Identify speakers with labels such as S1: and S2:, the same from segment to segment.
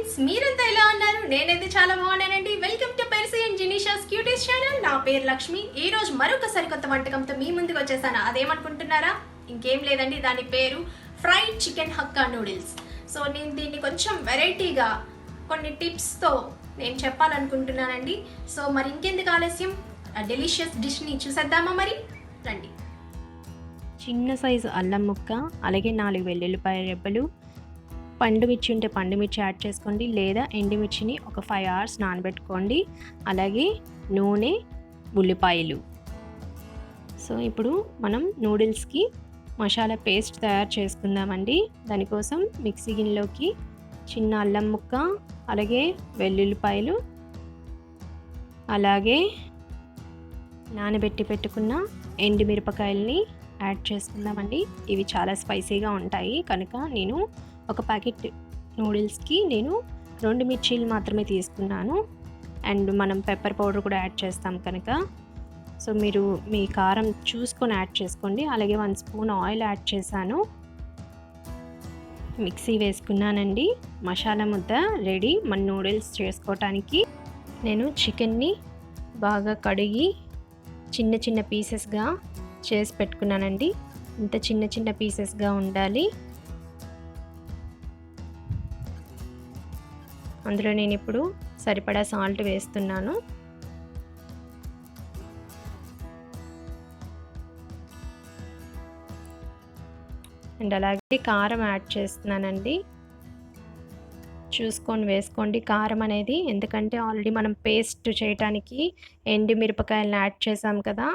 S1: Friends, మీరంతా ఎలా ఉన్నారు? నేనైతే చాలా బాగున్నానండి. Welcome to Percy and Jinisha's cuties channel. నా పేరు లక్ష్మి. ఈ రోజు మరొక సరికొత్త వంటకంతో మీ ముందుకు వచ్చేసాను. అదేమనుకుంటున్నారా? ఇంకేం లేదండి, దాని పేరు fried chicken hakka noodles. So నేను దీన్ని కొంచెం వెరైటీగా కొన్ని టిప్స్తో నేను చెప్పాలనుకుంటున్నానండి. సో మరి ఇంకెందుకు ఆలస్యం, ఆ డెలిషియస్ డిష్ని చూసేద్దామా? మరి రండి.
S2: చిన్న సైజు అల్లం ముక్క, అలాగే 4 వెల్లుల్లిపాయ రెబ్బలు, పండుమిర్చి ఉంటే పండుమిర్చి యాడ్ చేసుకోండి, లేదా ఎండుమిర్చిని ఒక 5 hours నానబెట్టుకోండి. అలాగే నూనె, ఉల్లిపాయలు. సో ఇప్పుడు మనం నూడిల్స్కి మసాలా పేస్ట్ తయారు చేసుకుందామండి. దానికోసం మిక్సీ గిన్నెలోకి చిన్న అల్లం ముక్క, అలాగే వెల్లుల్లిపాయలు, అలాగే నానబెట్టి పెట్టుకున్న ఎండుమిరపకాయల్ని యాడ్ చేసుకుందామండి. ఇవి చాలా స్పైసీగా ఉంటాయి కనుక నేను ఒక ప్యాకెట్ నూడిల్స్కి నేను 2 మిర్చీలు మాత్రమే తీసుకున్నాను. అండ్ మనం పెప్పర్ పౌడర్ కూడా యాడ్ చేస్తాం కనుక సో మీరు మీ కారం చూసుకొని యాడ్ చేసుకోండి. అలాగే 1 స్పూన్ ఆయిల్ యాడ్ చేశాను. మిక్సీ వేసుకున్నానండి. మసాలా ముద్ద రెడీ మన నూడిల్స్ చేసుకోవటానికి. నేను చికెన్ని బాగా కడిగి చిన్న చిన్న పీసెస్గా చేసి పెట్టుకున్నానండి. ఇంత చిన్న చిన్న పీసెస్గా ఉండాలి. అందులో నేను ఇప్పుడు సరిపడా సాల్ట్ వేస్తున్నాను. అండ్ అలాగే కారం యాడ్ చేస్తున్నానండి. చూసుకొని వేసుకోండి కారం అనేది, ఎందుకంటే ఆల్రెడీ మనం పేస్ట్ చేయడానికి ఎండుమిరపకాయలను యాడ్ చేసాం కదా.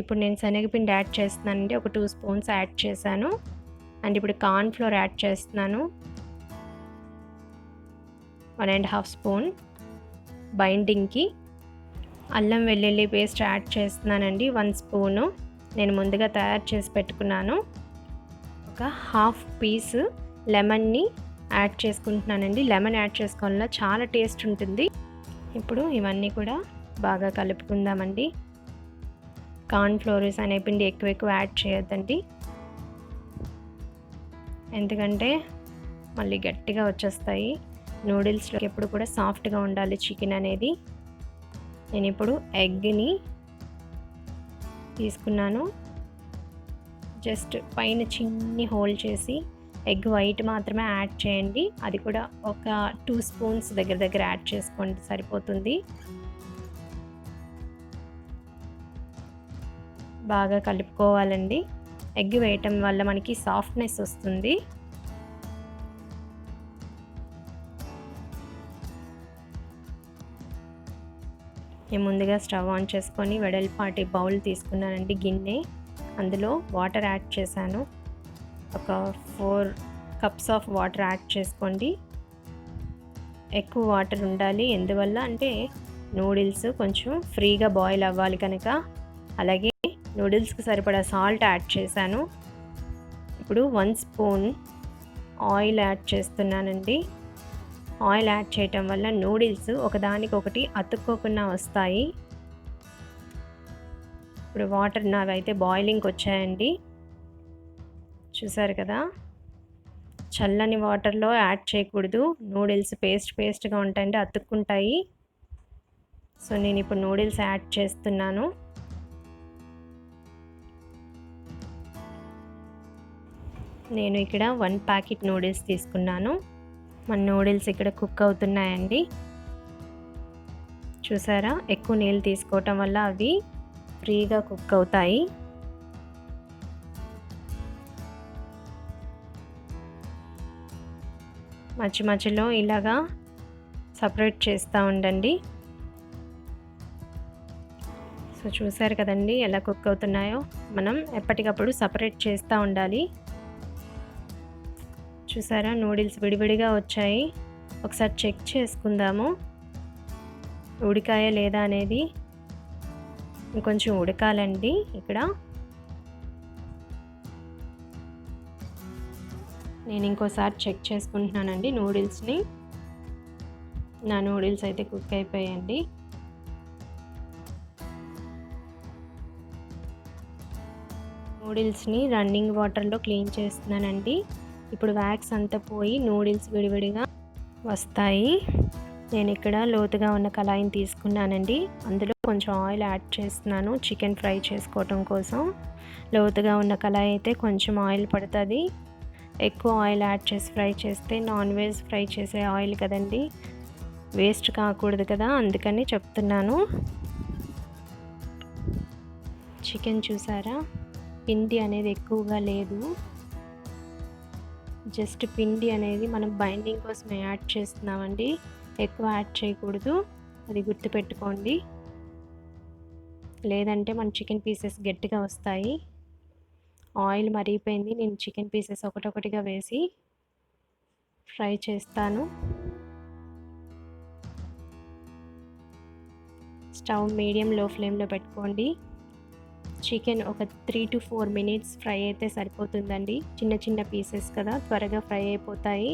S2: ఇప్పుడు నేను శనగపిండి యాడ్ చేస్తున్నానండి. ఒక 2 స్పూన్స్ యాడ్ చేశాను. అండ్ ఇప్పుడు కార్న్ ఫ్లోర్ యాడ్ చేస్తున్నాను. 1.5 స్పూన్ బైండింగ్కి. అల్లం వెల్లుల్లి పేస్ట్ యాడ్ చేస్తున్నానండి. 1 స్పూను నేను ముందుగా తయారు చేసి పెట్టుకున్నాను. ఒక హాఫ్ పీస్ లెమన్ని యాడ్ చేసుకుంటున్నానండి. లెమన్ యాడ్ చేసుకోవడం వల్ల చాలా టేస్ట్ ఉంటుంది. ఇప్పుడు ఇవన్నీ కూడా బాగా కలుపుకుందామండి. కార్న్ ఫ్లోర్, శనగపిండి ఎక్కువ యాడ్ చేయొద్దండి, ఎందుకంటే మళ్ళీ గట్టిగా వచ్చేస్తాయి. నూడిల్స్లో ఎప్పుడు కూడా సాఫ్ట్గా ఉండాలి చికెన్ అనేది. నేను ఇప్పుడు ఎగ్ని తీసుకున్నాను. జస్ట్ పైన చిన్ని హోల్ చేసి ఎగ్ వైట్ మాత్రమే యాడ్ చేయండి. అది కూడా ఒక 2 స్పూన్స్ దగ్గర యాడ్ చేసుకోండి, సరిపోతుంది. బాగా కలుపుకోవాలండి. ఎగ్ వేయటం వల్ల మనకి సాఫ్ట్నెస్ వస్తుంది. నేను ముందుగా స్టవ్ ఆన్ చేసుకొని వెడల్పాటి బౌల్ తీసుకున్నానండి, గిన్నె. అందులో వాటర్ యాడ్ చేశాను. ఒక 4 కప్స్ ఆఫ్ వాటర్ యాడ్ చేసుకోండి. ఎక్కువ వాటర్ ఉండాలి, ఎందువల్ల అంటే నూడిల్స్ కొంచెం ఫ్రీగా బాయిల్ అవ్వాలి కనుక. అలాగే నూడిల్స్కి సరిపడా సాల్ట్ యాడ్ చేశాను. ఇప్పుడు 1 స్పూన్ ఆయిల్ యాడ్ చేస్తున్నానండి. ఆయిల్ యాడ్ చేయటం వల్ల నూడిల్స్ ఒకదానికొకటి అతుక్కోకుండా వస్తాయి. ఇప్పుడు వాటర్ నావైతే బాయిలింగ్కి వచ్చాయండి, చూసారు కదా. చల్లని వాటర్లో యాడ్ చేయకూడదు, నూడిల్స్ పేస్ట్గా ఉంటాయండి, అతుక్కుంటాయి. సో నేను ఇప్పుడు నూడిల్స్ యాడ్ చేస్తున్నాను. నేను ఇక్కడ 1 ప్యాకెట్ నూడిల్స్ తీసుకున్నాను. మన నూడిల్స్ ఇక్కడ కుక్ అవుతున్నాయండి, చూసారా. ఎక్కువ నీళ్ళు తీసుకోవటం వల్ల అవి ఫ్రీగా కుక్ అవుతాయి. మధ్యలో ఇలాగా సపరేట్ చేస్తూ ఉండండి. సో చూసారు కదండి ఎలా కుక్ అవుతున్నాయో. మనం ఎప్పటికప్పుడు సపరేట్ చేస్తూ ఉండాలి. చూసారా, నూడిల్స్ విడివిడిగా వచ్చాయి. ఒకసారి చెక్ చేసుకుందాము ఉడికాయా లేదా అనేది. ఇంకొంచెం ఉడకాలండి ఇక్కడ. నేను ఇంకోసారి చెక్ చేసుకుంటున్నానండి నూడిల్స్ని. నా నూడిల్స్ అయితే కుక్ అయిపోయాయండి. నూడిల్స్ని రన్నింగ్ వాటర్లో క్లీన్ చేస్తున్నానండి. ఇప్పుడు వ్యాక్స్ అంతా పోయి నూడిల్స్ విడివిడిగా వస్తాయి. నేను ఇక్కడ లోతుగా ఉన్న కళాయిని తీసుకున్నానండి. అందులో కొంచెం ఆయిల్ యాడ్ చేస్తున్నాను చికెన్ ఫ్రై చేసుకోవటం కోసం. లోతుగా ఉన్న కళాయి అయితే కొంచెం ఆయిల్ పడుతుంది. ఎక్కువ ఆయిల్ యాడ్ చేసి ఫ్రై చేస్తే నాన్ వెజ్ ఫ్రై చేసే ఆయిల్ కదండి, వేస్ట్ కాకూడదు కదా, అందుకని చెప్తున్నాను. చికెన్ చూసారా, పిండి అనేది ఎక్కువగా లేదు. జస్ట్ పిండి అనేది మనం బైండింగ్ కోసం యాడ్ చేస్తున్నామండి, ఎక్కువ యాడ్ చేయకూడదు, అది గుర్తుపెట్టుకోండి. లేదంటే మన చికెన్ పీసెస్ గట్టిగా వస్తాయి. ఆయిల్ మరిగిపోయింది. నేను చికెన్ పీసెస్ ఒకటొకటిగా వేసి ఫ్రై చేస్తాను. స్టవ్ మీడియం లో ఫ్లేమ్లో పెట్టుకోండి. చికెన్ ఒక 3 to 4 minutes ఫ్రై అయితే సరిపోతుందండి. చిన్న చిన్న పీసెస్ కదా, త్వరగా ఫ్రై అయిపోతాయి.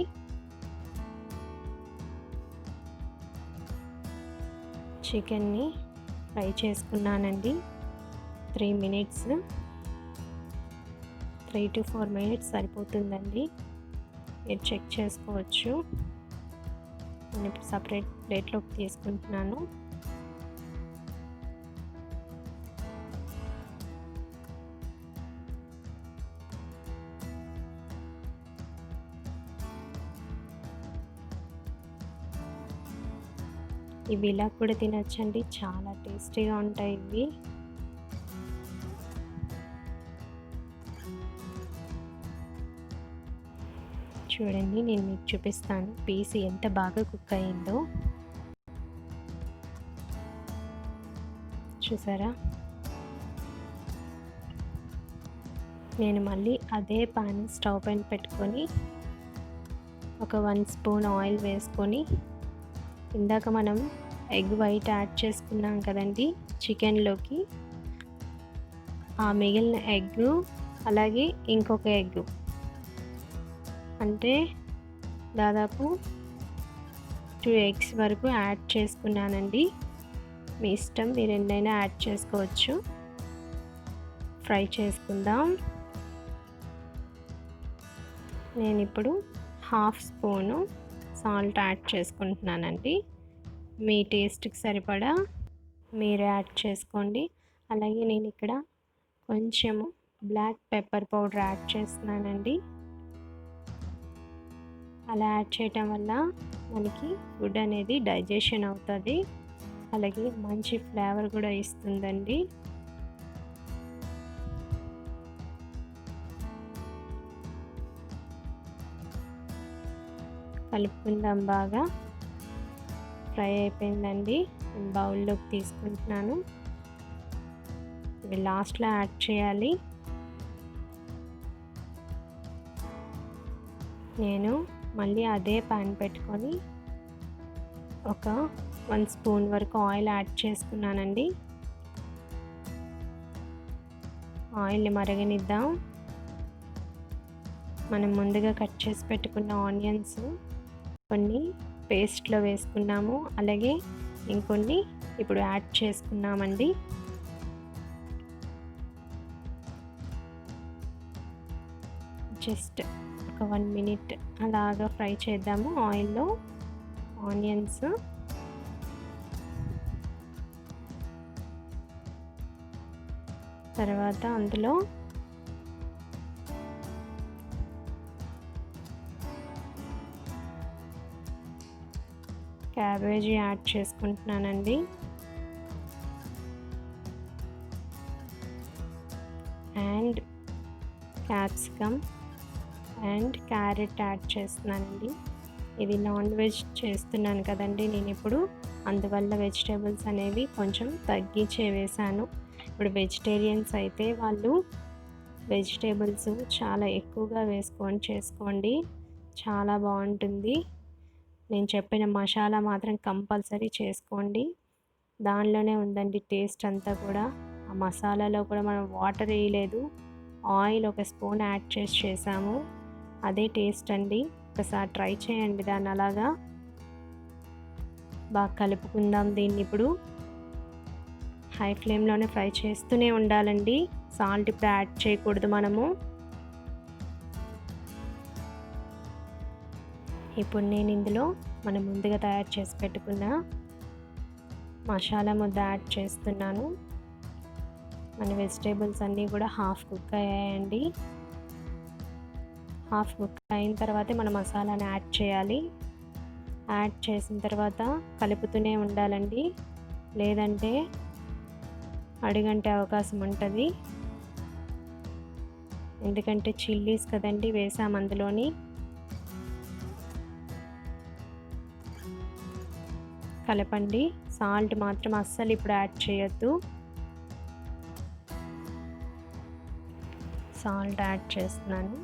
S2: చికెన్ని ఫ్రై చేసుకున్నానండి. 3 minutes, 3 to 4 minutes సరిపోతుందండి. మీరు చెక్ చేసుకోవచ్చు. నేను ఇప్పుడు సపరేట్ ప్లేట్లోకి తీసుకుంటున్నాను. ఇవి ఇలా కూడా తినచ్చండి, చాలా టేస్టీగా ఉంటాయి ఇవి. చూడండి, నేను మీకు చూపిస్తాను పీస్ ఎంత బాగా కుక్ అయిందో. చూసారా, నేను మళ్ళీ అదే పాన్ స్టవ్ పైన పెట్టుకొని ఒక 1 spoon ఆయిల్ వేసుకొని, ఇందాక మనం ఎగ్ వైట్ యాడ్ చేసుకున్నాం కదండి చికెన్లోకి, ఆ మిగిలిన ఎగ్ అలాగే ఇంకొక ఎగ్, అంటే దాదాపు 2 eggs వరకు యాడ్ చేసుకున్నానండి. మీ ఇష్టం, మీరు ఎన్నైనా యాడ్ చేసుకోవచ్చు. ఫ్రై చేసుకుందాం. నేను ఇప్పుడు 1/2 spoon సాల్ట్ యాడ్ చేసుకుంటున్నానండి. మీ టేస్ట్కి సరిపడా మీరు యాడ్ చేసుకోండి. అలాగే నేను ఇక్కడ కొంచెము బ్లాక్ పెప్పర్ పౌడర్ యాడ్ చేస్తున్నానండి. అలా యాడ్ చేయటం వల్ల మనకి ఫుడ్ అనేది డైజెషన్ అవుతుంది, అలాగే మంచి ఫ్లేవర్ కూడా ఇస్తుందండి. కలుపుకుందాం. బాగా ఫ్రై అయిపోయిందండి. నేను బౌల్లోకి తీసుకుంటున్నాను. ఇవి లాస్ట్లో యాడ్ చేయాలి. నేను మళ్ళీ అదే పాన్ పెట్టుకొని ఒక 1 spoon వరకు ఆయిల్ యాడ్ చేసుకున్నానండి. ఆయిల్ని మరగనిద్దాం. మనం ముందుగా కట్ చేసి పెట్టుకున్న ఆనియన్స్ కొన్ని పేస్ట్లో వేసుకున్నాము, అలాగే ఇంకొన్ని ఇప్పుడు యాడ్ చేసుకున్నామండి. జస్ట్ ఒక 1 minute అలాగా ఫ్రై చేద్దాము ఆయిల్లో ఆనియన్స్. తర్వాత అందులో క్యాబేజీ యాడ్ చేసుకుంటున్నానండి. And capsicum and carrot add చేస్తున్నానండి. ఇది నాన్ వెజ్ చేస్తున్నాను కదండి నేను ఇప్పుడు, అందువల్ల వెజిటేబుల్స్ అనేవి కొంచెం తగ్గించే వేసాను. ఇప్పుడు వెజిటేరియన్స్ అయితే వాళ్ళు వెజిటేబుల్స్ చాలా ఎక్కువగా వేసుకొని చేసుకోండి, చాలా బాగుంటుంది. నేను చెప్పిన మసాలా మాత్రం కంపల్సరీ చేసుకోండి, దానిలోనే ఉందండి టేస్ట్ అంతా కూడా. ఆ మసాలాలో కూడా మనం వాటర్ వేయలేదు, ఆయిల్ 1 spoon యాడ్ చేసాము, అదే టేస్ట్ అండి. ఒకసారి ట్రై చేయండి దాన్ని అలాగా. బాగా కలుపుకుందాం దీన్ని. ఇప్పుడు హై ఫ్లేమ్లోనే ఫ్రై చేస్తూనే ఉండాలండి. సాల్ట్ ఇప్పుడు యాడ్ చేయకూడదు మనము. ఇప్పుడు నేను ఇందులో మనం ముందుగా తయారు చేసి పెట్టుకున్న మసాలా ముద్ద యాడ్ చేస్తున్నాను. మన వెజిటేబుల్స్ అన్నీ కూడా హాఫ్ కుక్ అయ్యాయండి. హాఫ్ కుక్ అయిన తర్వాతే మన మసాలాని యాడ్ చేయాలి. యాడ్ చేసిన తర్వాత కలుపుతూనే ఉండాలండి, లేదంటే అడుగంటే అవకాశం ఉంటుంది. ఎందుకంటే చిల్లీస్ కదండి వేసాం అందులోని. కలపండి. సాల్ట్ మాత్రం అస్సలు ఇప్పుడు యాడ్ చేయొద్దు. సాల్ట్ యాడ్ చేస్తున్నాను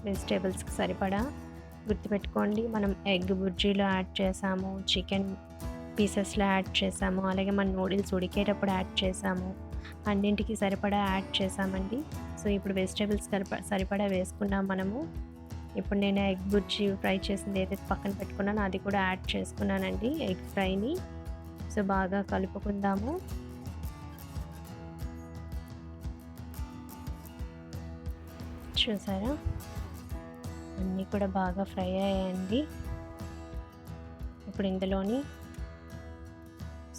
S2: వెజిటేబుల్స్కి సరిపడా. గుర్తుపెట్టుకోండి, మనం ఎగ్ బుర్జీలో యాడ్ చేసాము, చికెన్ పీసెస్లో యాడ్ చేసాము, అలాగే మన నూడిల్స్ ఉడికేటప్పుడు యాడ్ చేసాము. అన్నింటికి సరిపడా యాడ్ చేసామండి. సో ఇప్పుడు వెజిటేబుల్స్ సరిపడా వేసుకున్నాం మనము. ఇప్పుడు నేను ఎగ్ బుర్జీ ఫ్రై చేసింది ఏదైతే పక్కన పెట్టుకున్నానో అది కూడా యాడ్ చేసుకున్నానండి, ఎగ్ ఫ్రైని. సో బాగా కలుపుకుందాము. చూసారా, అన్నీ కూడా బాగా ఫ్రై అయ్యాయండి. ఇప్పుడు ఇందులోని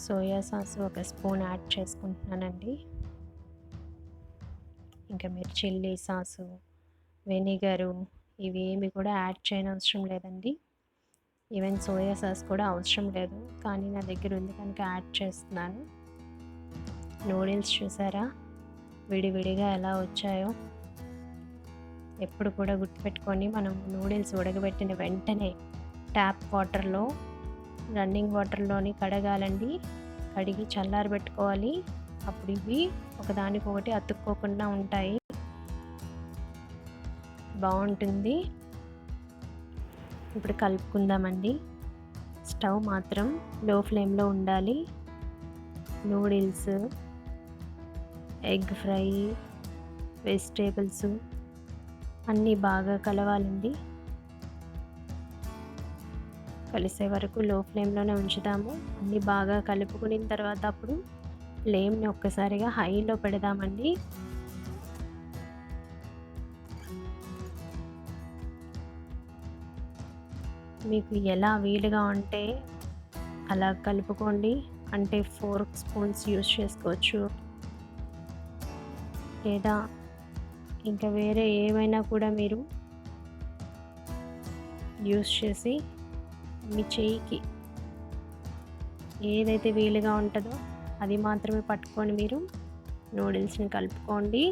S2: సోయా సాస్ ఒక స్పూన్ యాడ్ చేసుకుంటున్నానండి. ఇంకా మీరు చిల్లీ సాసు, వెనిగరు ఇవి ఏమి కూడా యాడ్ చేయనవసరం లేదండి. ఈవెన్ సోయా సాస్ కూడా అవసరం లేదు, కానీ నా దగ్గర ఉంది కనుక యాడ్ చేస్తున్నాను. నూడిల్స్ చూసారా విడివిడిగా ఎలా వచ్చాయో. ఎప్పుడు కూడా గుర్తుపెట్టుకొని మనం నూడిల్స్ ఉడకబెట్టిన వెంటనే ట్యాప్ వాటర్లో, రన్నింగ్ వాటర్లోని కడగాలండి. కడిగి చల్లారబెట్టుకోవాలి. అప్పుడు ఇవి ఒకదానికొకటి అతుక్కోకుండా ఉంటాయి, బాగుంటుంది. ఇప్పుడు కలుపుకుందామండి. స్టవ్ మాత్రం లో ఫ్లేమ్లో ఉండాలి. నూడిల్స్, ఎగ్ ఫ్రై, వెజిటేబుల్స్ అన్నీ బాగా కలవాలండి. కలిసే వరకు లో ఫ్లేమ్లోనే ఉంచుదాము. అన్నీ బాగా కలుపుకున్న తర్వాత అప్పుడు ఫ్లేమ్ని ఒక్కసారిగా హైలో పెడదామండి. మీకు ఎలా వీలుగా ఉంటే అలా కలుపుకోండి. అంటే 4 స్పూన్స్ యూస్ చేసుకోవచ్చు, లేదా ఇంకా వేరే ఏమైనా కూడా మీరు యూస్ చేసి మీ చేయికి ఏదైతే వీలుగా ఉంటుందో అది మాత్రమే పట్టుకొని మీరు నూడిల్స్ని కలుపుకోండి.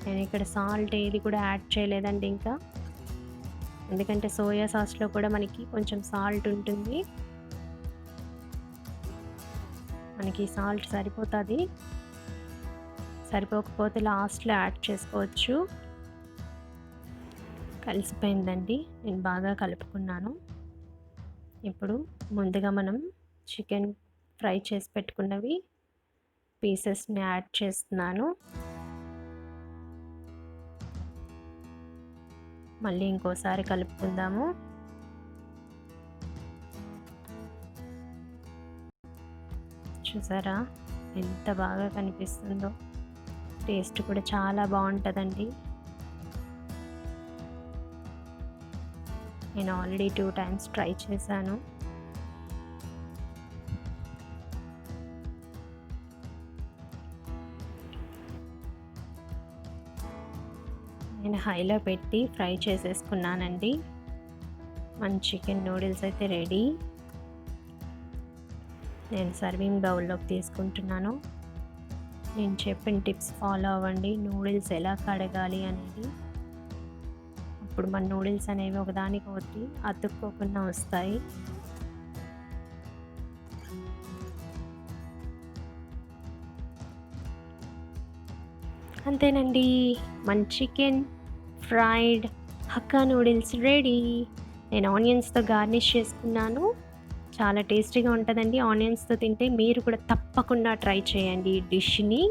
S2: నేను ఇక్కడ సాల్ట్ ఏది కూడా యాడ్ చేయలేదండి ఇంకా, ఎందుకంటే సోయా సాస్లో కూడా మనకి కొంచెం సాల్ట్ ఉంటుంది. మనకి సాల్ట్ సరిపోతుంది. సరిపోకపోతే లాస్ట్లో యాడ్ చేసుకోవచ్చు. కలిసిపోయిందండి, నేను బాగా కలుపుకున్నాను. ఇప్పుడు ముందుగా మనం చికెన్ ఫ్రై చేసి పెట్టుకున్నవి పీసెస్ని యాడ్ చేస్తున్నాను. మళ్ళీ ఇంకోసారి కలుపుకుందాము. చూసారా ఎంత బాగా కనిపిస్తుందో. టేస్ట్ కూడా చాలా బాగుంటుందండి. నేను ఆల్రెడీ 2 టైమ్స్ ట్రై చేశాను. నేను హైలో పెట్టి ఫ్రై చేసేసుకున్నానండి. మన చికెన్ నూడిల్స్ అయితే రెడీ. నేను సర్వింగ్ బౌల్లోకి తీసుకుంటున్నాను. నేను చెప్పిన టిప్స్ ఫాలో అవ్వండి, నూడిల్స్ ఎలా కడగాలి అనేది. అప్పుడు మన నూడిల్స్ అనేవి ఒకదానికొకటి అతుక్కోకుండా వస్తాయి. అంతేనండి, మన chicken fried hakka noodles ready. నేను ఆనియన్స్తో గార్నిష్ చేసుకున్నాను. చాలా టేస్టీగా ఉంటుందండి. ఆనియన్స్తో తింటే మీరు కూడా తప్పకుండా ట్రై చేయండి ఈ డిష్ని.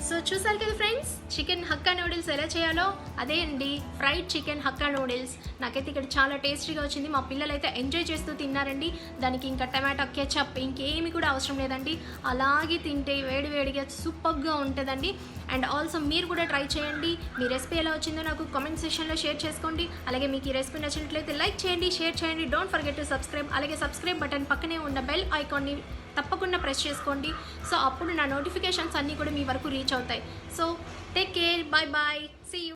S1: సో చూసారు కదా ఫ్రెండ్స్, చికెన్ హక్కా నూడిల్స్ ఎలా చేయాలో అదే అండి, ఫ్రైడ్ చికెన్ హక్కా నూడిల్స్. నాకైతే ఇక్కడ చాలా టేస్టీగా వచ్చింది. మా పిల్లలు అయితే ఎంజాయ్ చేస్తూ తిన్నారండి. దానికి ఇంకా టమాటో కెచప్ ఇంకేమి కూడా అవసరం లేదండి. అలాగే తింటే వేడివేడిగా సూపర్గా ఉంటుందండి. అండ్ ఆల్సో మీరు కూడా ట్రై చేయండి. మీ రెసిపీ ఎలా వచ్చిందో నాకు కామెంట్ సెక్షన్లో షేర్ చేసుకోండి. అలాగే మీకు ఈ రెసిపీ నచ్చినట్లయితే లైక్ చేయండి, షేర్ చేయండి. Don't forget to subscribe. అలాగే సబ్స్క్రైబ్ బటన్ పక్కనే ఉన్న బెల్ ఐకాన్ని తప్పకుండా ప్రెస్ చేసుకోండి. సో అప్పుడు నా నోటిఫికేషన్స్ అన్నీ కూడా మీ వరకు రీచ్ అవుతాయి. So take care, bye bye, see you.